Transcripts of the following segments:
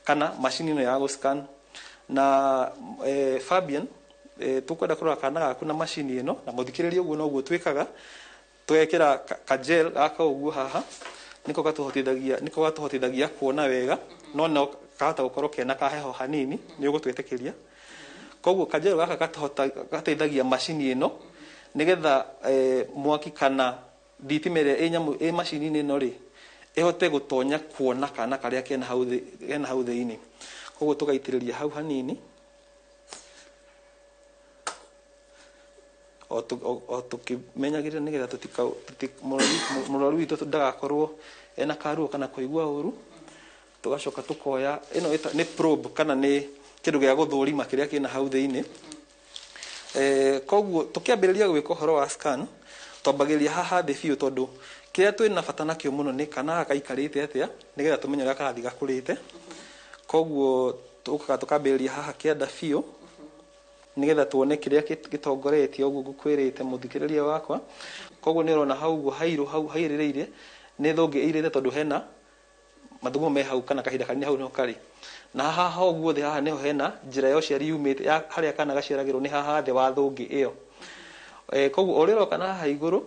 kana macini ĩno ya gũscan. Na Fabian tukwenda kurora kana gaku na macini ĩno na muthikĩrĩrie ũguo noguo twĩkaga, twekĩra kajel gaka ũguo haha niko gatuhotithagia kuona wega, no kahota gũkorwo kena kaheho hanini nĩ ũgũtwĩtĩkĩria. Koguo kajel gaka gateithagia macini ĩno nigetha mwaki kana thitima ĩrĩa ĩ macini-inĩ ĩno rĩ ĩhote gũtonya kuona kana karĩa kena hau thĩinĩ. Koguo tugaitĩrĩria hau hanini o tukimenyagĩrĩra nigetha mũrwaru witũ ndagakorwo ena karuo kana kũigua ũru. Tugacoka tukoya ĩno nĩ probe kana nĩ kĩndũ gĩa gũthũrima kĩrĩa kĩna hau thĩinĩ. Koguo tukiambĩrĩria gwĩka ũhoro wa scan twambagĩrĩria haha thĩ biũ, tondũ kĩrĩa twĩna bata nakĩo mũno nĩ kana gaikarĩte atĩa nigetha tumenye ũrĩa karathi gakũrĩte. Koguo tukambĩrĩria haha kĩanda biũ nigetha tuone kĩrĩa gĩtongoretie ũguo ngũkwĩrĩte mũthikĩrĩria wakwa. Koguo nĩ ũrona hau ũguo hairũ hau hairĩrĩire nĩ thũngĩ ĩirĩte, tondũ hena mathugumo me hau kana kahinda kanini hau no karĩ. Na haha ũguo thĩ haha nĩho hena njĩra ya ũciari yumĩte harĩa kana gaciaragĩrwo nĩ haha thĩ wa thũngĩ ĩyo. Koguo ũrĩa ũroka na haha igũrũ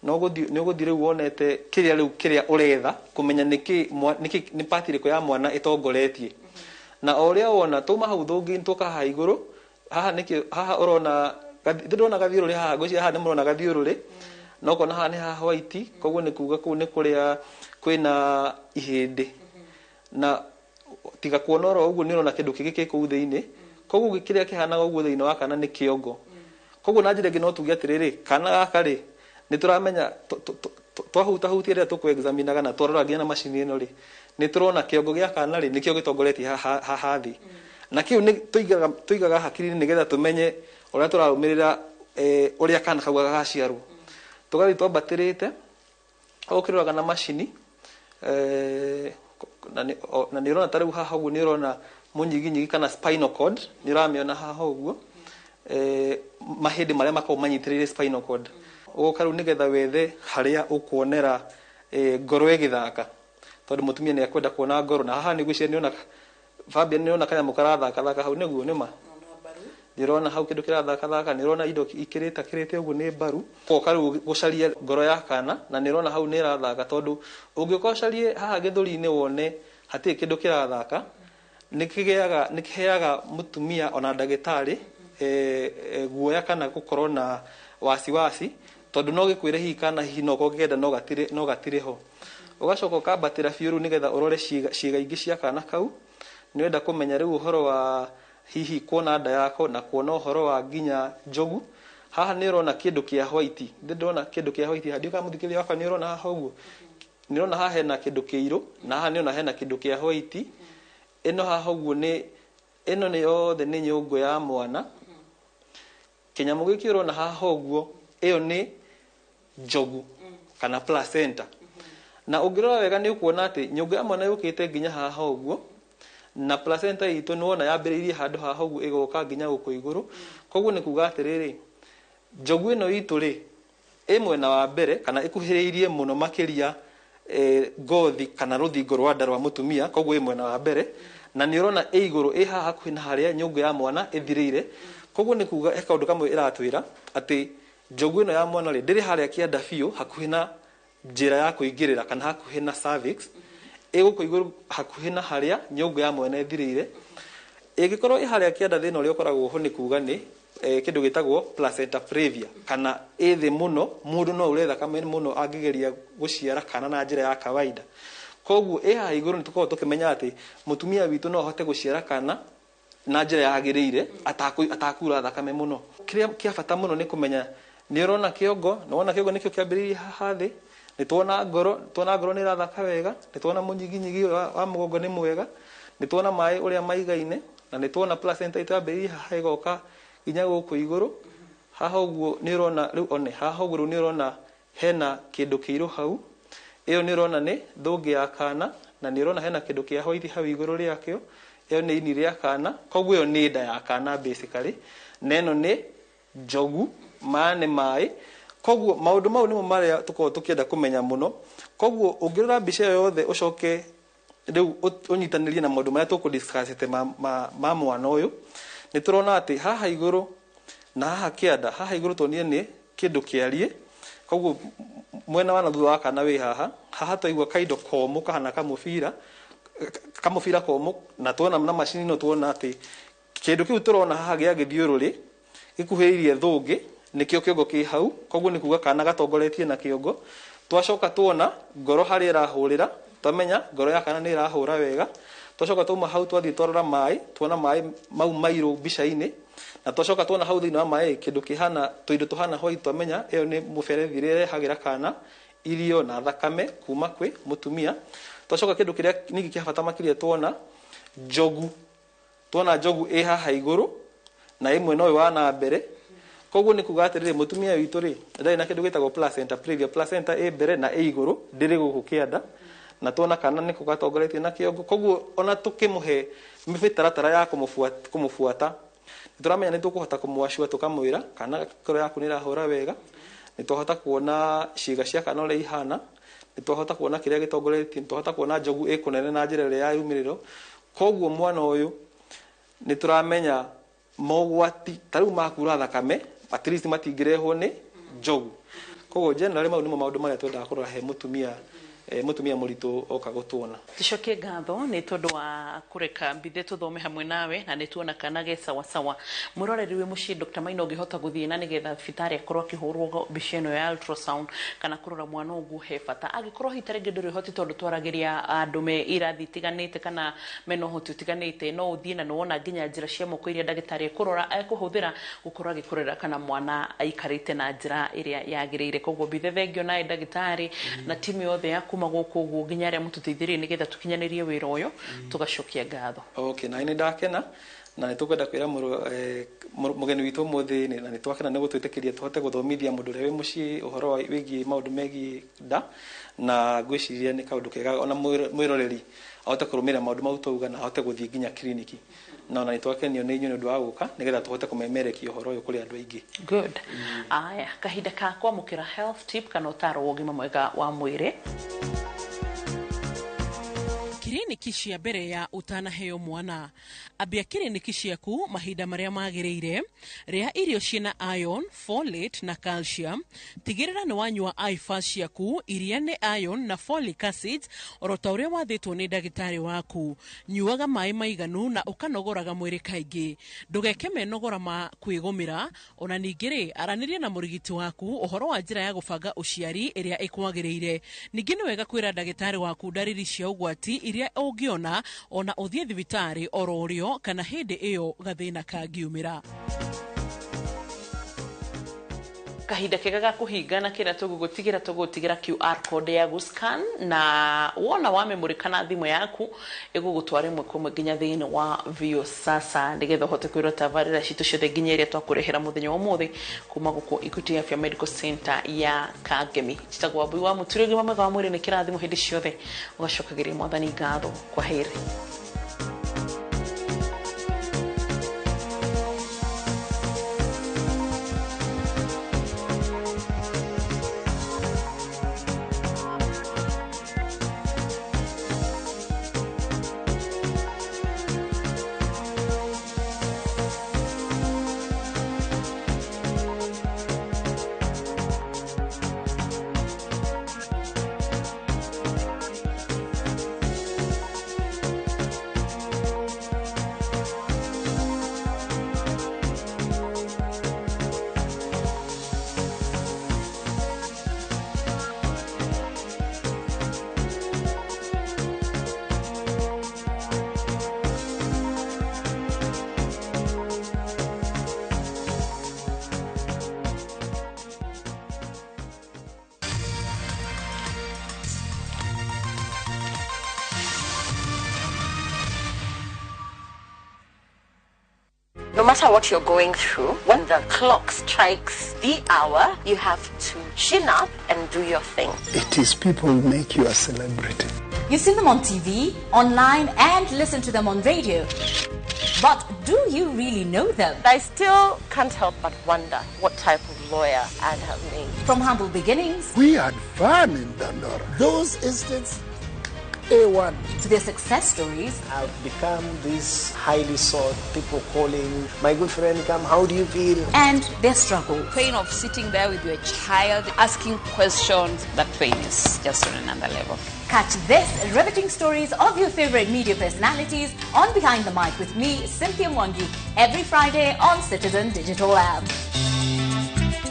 nĩ ũgũthiĩ rĩu wonete kĩrĩa ũretha kũmenya nĩ part ĩrĩkũ ya mwana ĩtongoretie. Na o ũrĩa wona tuma hau thũngĩ-inĩ tũka haha igũrũ haha ũrona ndĩrona gathiũrũrĩ haha, ngwĩciria haha nĩ mũrona gathiũrũrĩ no ũkona haha nĩ haha white. Koguo nĩ kuga kũu nĩ kũrĩa kwĩna ihĩndĩ, na tiga kuona oro ũguo nĩ ũrona kĩndũ kĩngĩ kũu thĩinĩ. Koguo kĩrĩa kĩhanaga ũguo thĩinĩ wa kana nĩ kĩongo. Koguo na njĩra ĩngĩ no tuge atĩrĩrĩ, kana gaka rĩ nĩ tũramenya twahutahutia rĩrĩa tũkũ-examinaga na twarora nginya na macini ĩno rĩ nĩ tũrona kĩongo gĩa kana rĩ nĩkĩo gĩtongoretie haha thĩ. Na kĩu nĩ tũigaga hakiri-inĩ nigetha tumenye ũrĩa tũrarũmĩrĩra ũrĩa kana kau gagaciarwo. Tũgathiĩ twambatĩrĩte ũkĩroraga na macini na nĩ ũrona ta rĩu haha ũguo nĩ ũrona mũnyiginyigi kana spinal cord nĩ ũramĩona haha ũguo, mahĩndĩ marĩa makoragwo manyitĩrĩire spinal cord. Ũgoka rĩu nigetha wethe harĩa ũkuonera ngoro ĩgĩthaka, tondũ mũtumia nĩ akwenda kuona ngoro. Na haha nĩguo nĩona Fabian nĩona kanyamũ karathaka hau nĩguo nĩma ndĩrona hau kĩndũ kĩrathaka nĩrona indo ikĩrĩte ũguo nĩ mbaru. Ũgoka rĩu gũcaria ngoro ya kana na nĩrona hau nĩ ĩrathaka, tondũ ũngĩũka ũcarie haha gĩthũri-inĩ wone hatirĩ kĩndũ kĩrathaka nĩ kĩheaga mũtumia ona ndagĩtarĩ guoya kana gũkorwo na wasiwasi, tondũ no gĩkwĩre hihi kana hihi no gĩkenda no gatirĩ ho. Ũgacoka ũkambatĩra biũ rĩu nigetha ũrore ciĩga ingĩ cia kana kau. Nĩwenda kũmenya rĩu ũhoro wa hihi kuona nda yako na kuona ũhoro wa nginya njogu. Haha nĩ ũrona kĩndũ kĩa white, ndĩrona kĩndũ kĩa white haha, ndiũka mũthikĩrĩria wakwa nĩ ũrona haha ũguo, nĩ ũrona haha hena kĩndũ kĩirũ na haha nĩ ũrona hena kĩndũ kĩa white. Ĩno haha ũguo ĩno nĩ yothe nĩ nyũngũ ya mwana. Kĩnyamũ gĩkĩ ũrona haha ũguo ĩyo nĩ njogu kana placenta. Na ũngĩrora wega nĩ ũkuona atĩ nyũngũ ya mwana yũkĩte nginya haha ũguo, na placenta itũ nĩ wona yambĩrĩirie handũ haha ũguo ĩgoka nginya gũkũ igũrũ. Koguo nĩ kuga atĩrĩrĩ, njogu ĩno itũ rĩ ĩ mwena wa mbere kana ĩkuhĩrĩirie mũno makĩria ngothi kana rũthingo rwa nda rwa mũtumia. Koguo ĩ mwena wa mbere na nĩ ũrona ĩ igũrũ ĩ haha hakuhĩ na harĩa nyũngũ ya mwana ĩthirĩire. Koguo nĩ kuga kaũndũ kamwe ĩratwĩra atĩ njogu ĩno ya mwana rĩ ndĩrĩ harĩa kĩanda biũ hakuhĩ na njĩra ya kũingĩrĩra kana hakuhĩ na cervix, ĩgũkũ igũrũ hakuhĩ na harĩa nyũngũ ya mwana ĩthirĩire. Ĩngĩkorwo ĩ harĩa kĩanda thĩna ũrĩa ũkoragwo ho nĩ kuga nĩ kĩndũ gĩtagwo placenta previa, kana ĩ thĩ mũno, mũndũ no ũre thakame mũno angĩgeria gũciara kana na njĩra ya kawaida. Koguo ĩ haha igũrũ nĩ tũkoragwo tũkĩmenya atĩ mũtumia witũ no ahote gũciara kana na njĩra yagĩrĩire atakura thakame mũno. Kĩrĩa kĩa bata mũno nĩ kũmenya nĩ ũrona kĩongo, nĩ wona kĩongo nĩkĩo kĩambĩrĩirie haha thĩ, nĩ tuona ngoro nĩ ĩrathaka wega, nĩ tuona mũnyiginyigi wa mũgongo nĩ mwega, nĩ tuona maĩ ũrĩa maigaine, na nĩ tuona placenta ĩtambĩrĩirie haha ĩgoka nginya gũkũ igũrũ. Haha ũguo nĩ ũrona rĩu one haha ũguo nĩ ũrona hena kĩndũ kĩirũ hau, ĩyo nĩ ũrona nĩ thũngĩ ya kana, na nĩ ũrona hena kĩndũ kĩa white hau igũrũ rĩakĩo, ĩyo nĩ ini rĩa kana. Koguo ĩyo nĩ nda ya kana basically, na ĩno nĩ njogu, maya nĩ maĩ. Koguo maũndũ mau nĩmo marĩa tũkoragwo tũkĩenda kũmenya mũno. Koguo ũngĩrora mbica ĩyo yothe ũcoke rĩu ũnyitanĩrie na maũndũ marĩa tũkũ-discussĩte ma mwana ũyũ. Nĩ tũrona atĩ haha igũrũ na haha kĩanda, haha igũrũ tuonire nĩ kĩndũ kĩariĩ, koguo mwena wa thutha wa kana wĩ haha, haha twaigua kaindo komũ kahana kamũbira komũ, na tuona na macini ĩno tuona atĩ kĩndũ kĩu tũrona haha gĩa gĩthiũrũrĩ gĩkuhĩrĩirie thũngĩ nĩkĩo kĩongo kĩ hau, koguo nĩ kuga kana gatongoretie na kĩongo. Twacoka tuona ngoro harĩa ĩrahũrĩra, twamenya ngoro ya kana nĩ ĩrahũra wega. Twacoka tuma hau twathiĩ twarora maĩ, tuona maĩ mau mairũ mbica-inĩ, na twacoka tuona hau thĩinĩ wa maĩ kĩndũ kĩhana tũindo tũhana white, twamenya ĩyo nĩ mũberethi ĩrĩa ĩrehagĩra kana irio na thakame kuma kwĩ mũtumia. Twacoka kĩndũ kĩrĩa ningĩ kĩa bata makĩria tuona njogu, tuona njogu ĩ haha igũrũ na ĩmwe no wa na mbere, koguo nĩ kuga atĩrĩrĩ mũtumia witũ rĩ ndarĩ na kĩndũ gĩtagwo placenta previa. Placenta ĩ mbere na ĩ igũrũ, ndĩrĩ gũkũ kĩanda, na tuona kana nĩko gatongoretie na kĩongo, koguo ona tũkĩmũhe mĩtaratara ya kũmũbuata nĩtũramenya nĩtũkũhota kũmwacua tũkamwĩra kana ngoro yaku nĩ ĩrahũra wega, nĩtwahota kuona ciĩga cia kana ũrĩa ihana, nĩtwahota kuona kĩrĩa gĩtongoretie, nĩtwahota kuona njogu ĩkũnene na njĩra ĩrĩa ya yumĩrĩro. Koguo mwana ũyũ nĩtũramenya mogwati tarĩu makura thakame at least matingĩrehwo nĩ njogu. Koguo generally mau nĩmo maũndũ marĩa twendaga kũrora he mũtumia mũritũ oka gũtuona. Tucokie ngatho nĩ tondũ wa kũreka mbithe tũthome hamwe nawe na nĩtuona kana ge sawa sawa. Mũroreri wĩ mũciĩ Dr. Maina ũngĩhota gũthiĩ na nĩgetha thibitarĩ akorwo akĩhũrwo mbica ĩno ya ultrasound kana kũrora mwana ũguo he bata. Angĩkorwo hitarĩ ndũrĩ hoti tondũ twaragĩria andũ me irathi itiganĩte kana mena ũhoti ũtiganĩte, no ũthiĩ na nĩwona nginya njĩra cia moko iria ndagĩtarĩ ekũrora ekũhũthĩra gũkorwo agĩkũrora kana mwana aikarĩte na njĩra ĩrĩa yagĩrĩire. Koguo mbithe thengio nawe ndagĩtarĩ na timu yothe ya kuma gũkũ ũguo nginya arĩa mũtũteithĩrĩrie nĩgetha tũkinyanĩrie wĩra ũyũ, tũgacokia ngatho. Okay, na nĩ ndakena na nĩ tũkwenda kwĩra mũgeni witũ ũmũthĩ na nĩ twakena nĩ gũtwĩtĩkĩria tũhote gũthomithia mũndũ ũrĩa wĩ mũciĩ ũhoro wĩgiĩ maũndũ megiĩ nda, na ngwĩciria nĩ kaũndũ kega ona mwĩroreri ahote kũrũmĩrĩra maũndũ mau twauga na ahote gũthiĩ nginya kiriniki, na ona nĩ twakenio nĩ inyuĩ nĩ ũndũ wa gũka nĩgetha tũhote kũmemerekia ũhoro ũyũ kũrĩ andũ aingĩ. Good. Aya, kahinda ka kwamũkĩra health tip kana ũtaaro wa ũgima mwega wa mwĩrĩ. Kiriniki cia mbere ya utanaheo mwana. Ambia kiriniki ciaku mahinda marĩa magĩrĩire, rĩa irio ciĩna iron, folate na calcium. Tigĩrĩra nĩ wanyua iFast ciaku iria nĩ iron na folic acid oro ta ũrĩa wathĩtwo nĩ ndagĩtarĩ waku. Nyuaga maĩ maiganu na ũkanogoraga mwĩrĩ kaingĩ. Ndũgeke menogora ma kwĩgũmĩra, ona ningĩ rĩ aranĩria na mũrigiti waku ũhoro wa njĩra ya gũbanga ũciari ĩrĩa ĩkwagĩrĩire. Ningĩ nĩ wega kwĩra ndagĩtarĩ waku ndariri cia ũgwati iria ũngĩona ona ũthiĩ thibitarĩ oro ũrĩo kana hĩndĩ ĩyo gathĩna kangiumĩra. Kahinda kega ga kũhinga na kĩrĩa tũgũgũtigĩra QR code ya gũscan na wona wamemũrĩka na thimũ yaku ĩgũgũtwara ĩmwe kwa ĩmwe nginya thĩinĩ wa Vio Sasa nĩgetha ũhote kwĩrora tabarĩra citũ ciothe nginya ĩrĩa twakũrehera mũthenya wa ũmũthĩ kuma gũkũ Equity Afya Medical Center ya Kangemi. Njĩtagwo Wambui wa Mũturi, ũgima mwega wa mwĩrĩ nĩ kĩrathimo hĩndĩ ciothe, ũgacokagĩria Mwathani ngatho. Kwa heri. No matter what you're going through, when the clock strikes the hour, you have to chin up and do your thing. It is people who make you a celebrity. You see them on TV, online, and listen to them on radio. But do you really know them? I still can't help but wonder what type of lawyer I'd have made. From humble beginnings, We had fun in Dandora. Those estates A1. To their success stories, I've become this highly sought, people calling, my good friend, come, how do you feel? and their struggles. Pain of sitting there with your child, asking questions, that pain is just on another level. Catch this riveting stories of your favorite media personalities on Behind the Mic with me, Cynthia Mwangi, every Friday on Citizen Digital app.